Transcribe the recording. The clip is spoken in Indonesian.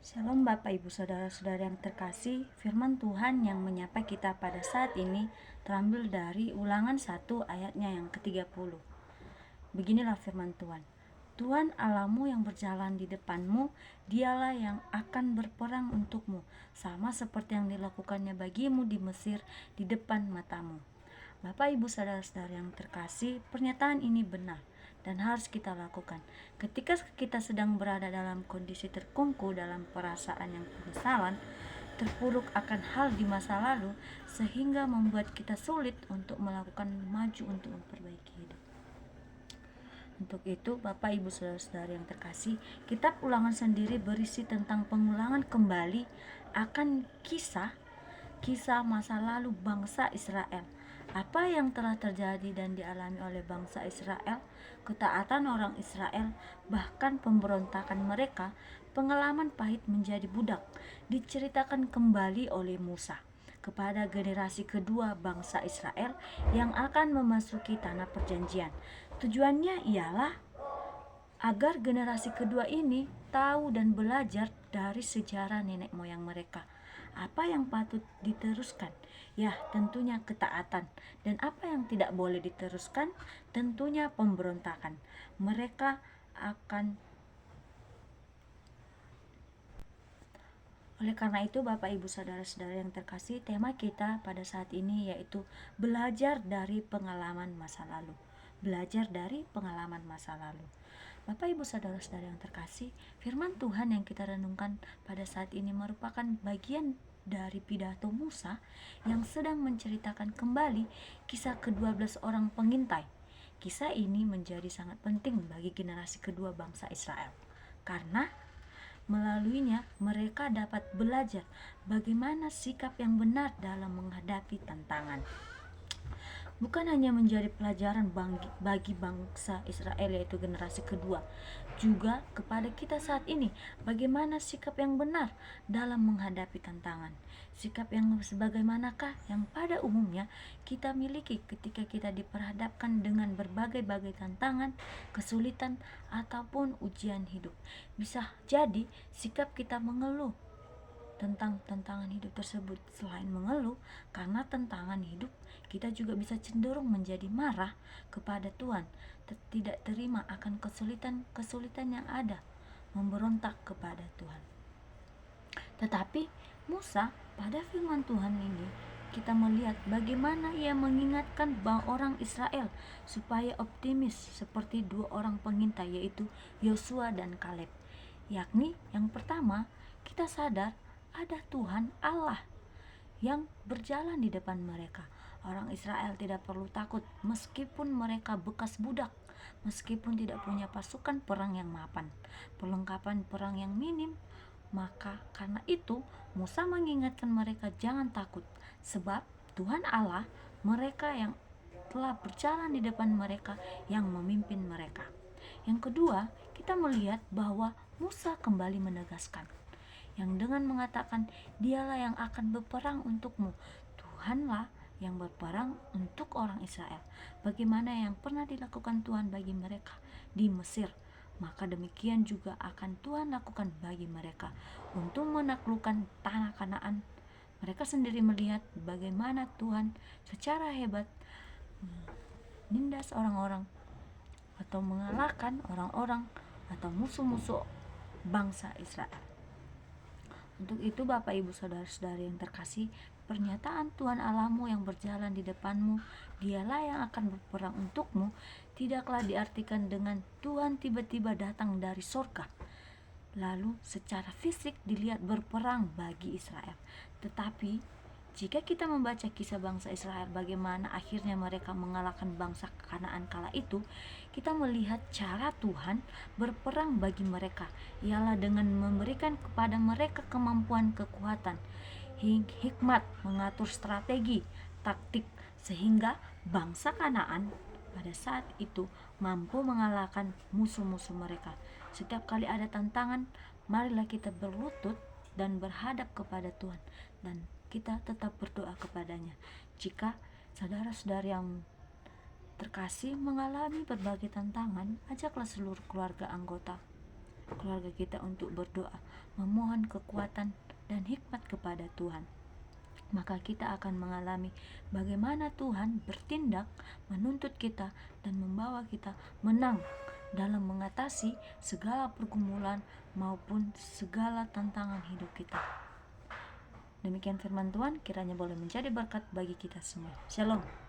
Shalom Bapak Ibu Saudara-saudara yang terkasih, firman Tuhan yang menyapa kita pada saat ini terambil dari Ulangan 1 ayatnya yang ke-30. Beginilah firman Tuhan. Tuhan Allahmu yang berjalan di depanmu, dialah yang akan berperang untukmu, sama seperti yang dilakukannya bagimu di Mesir di depan matamu. Bapak Ibu Saudara-saudara yang terkasih, pernyataan ini benar dan harus kita lakukan. Ketika kita sedang berada dalam kondisi terkungku dalam perasaan yang penyesalan, terpuruk akan hal di masa lalu, sehingga membuat kita sulit untuk melakukan maju untuk memperbaiki hidup. Untuk itu, Bapak Ibu Saudara-saudara yang terkasih, kitab Ulangan sendiri berisi tentang pengulangan kembali akan kisah masa lalu bangsa Israel. Apa yang telah terjadi dan dialami oleh bangsa Israel, ketaatan orang Israel, bahkan pemberontakan mereka, pengalaman pahit menjadi budak, diceritakan kembali oleh Musa kepada generasi kedua bangsa Israel yang akan memasuki tanah perjanjian. Tujuannya ialah agar generasi kedua ini tahu dan belajar dari sejarah nenek moyang mereka. Apa yang patut diteruskan? Ya, tentunya ketaatan. Dan apa yang tidak boleh diteruskan? Tentunya pemberontakan. Mereka akan Oleh karena itu, Bapak Ibu Saudara-saudara yang terkasih, tema kita pada saat ini yaitu belajar dari pengalaman masa lalu. Belajar dari pengalaman masa lalu. Bapak Ibu Saudara-saudara yang terkasih, firman Tuhan yang kita renungkan pada saat ini merupakan bagian dari pidato Musa yang sedang menceritakan kembali kisah ke-12 orang pengintai. Kisah ini menjadi sangat penting bagi generasi kedua bangsa Israel, karena melaluinya mereka dapat belajar bagaimana sikap yang benar dalam menghadapi tantangan. Bukan hanya menjadi pelajaran bagi bangsa Israel yaitu generasi kedua, juga kepada kita saat ini bagaimana sikap yang benar dalam menghadapi tantangan. Sikap yang sebagaimanakah yang pada umumnya kita miliki ketika kita diperhadapkan dengan berbagai-bagai tantangan, kesulitan, ataupun ujian hidup. Bisa jadi sikap kita mengeluh tentang tantangan hidup tersebut. Selain mengeluh karena tantangan hidup, kita juga bisa cenderung menjadi marah kepada Tuhan, tidak terima akan kesulitan yang ada, memberontak kepada Tuhan. Tetapi Musa pada firman Tuhan ini kita melihat bagaimana ia mengingatkan orang Israel supaya optimis seperti dua orang pengintai, yaitu Yosua dan Kaleb. Yakni yang pertama, kita sadar ada Tuhan Allah yang berjalan di depan mereka. Orang Israel tidak perlu takut meskipun mereka bekas budak, meskipun tidak punya pasukan perang yang mapan, perlengkapan perang yang minim. Maka karena itu Musa mengingatkan mereka jangan takut, sebab Tuhan Allah mereka yang telah berjalan di depan mereka, yang memimpin mereka. Yang kedua, kita melihat bahwa Musa kembali menegaskan yang dengan mengatakan dialah yang akan berperang untukmu. Tuhanlah yang berperang untuk orang Israel. Bagaimana yang pernah dilakukan Tuhan bagi mereka di Mesir, maka demikian juga akan Tuhan lakukan bagi mereka untuk menaklukkan tanah Kanaan. Mereka sendiri melihat bagaimana Tuhan secara hebat menindas orang-orang atau mengalahkan orang-orang atau musuh-musuh bangsa Israel. Untuk itu Bapak Ibu Saudara-saudari yang terkasih, pernyataan Tuhan Allahmu yang berjalan di depanmu, dialah yang akan berperang untukmu, tidaklah diartikan dengan Tuhan tiba-tiba datang dari surga lalu secara fisik dilihat berperang bagi Israel. Tetapi jika kita membaca kisah bangsa Israel bagaimana akhirnya mereka mengalahkan bangsa Kanaan kala itu, kita melihat cara Tuhan berperang bagi mereka ialah dengan memberikan kepada mereka kemampuan, kekuatan, hikmat mengatur strategi, taktik, sehingga bangsa Kanaan pada saat itu mampu mengalahkan musuh-musuh mereka. Setiap kali ada tantangan, marilah kita berlutut dan berhadap kepada Tuhan, dan kita tetap berdoa kepadanya. Jika saudara-saudara yang terkasih mengalami berbagai tantangan, ajaklah seluruh keluarga anggota keluarga kita untuk berdoa, memohon kekuatan dan hikmat kepada Tuhan, maka kita akan mengalami bagaimana Tuhan bertindak menuntut kita dan membawa kita menang dalam mengatasi segala pergumulan maupun segala tantangan hidup kita. Demikian firman Tuhan, kiranya boleh menjadi berkat bagi kita semua. Shalom.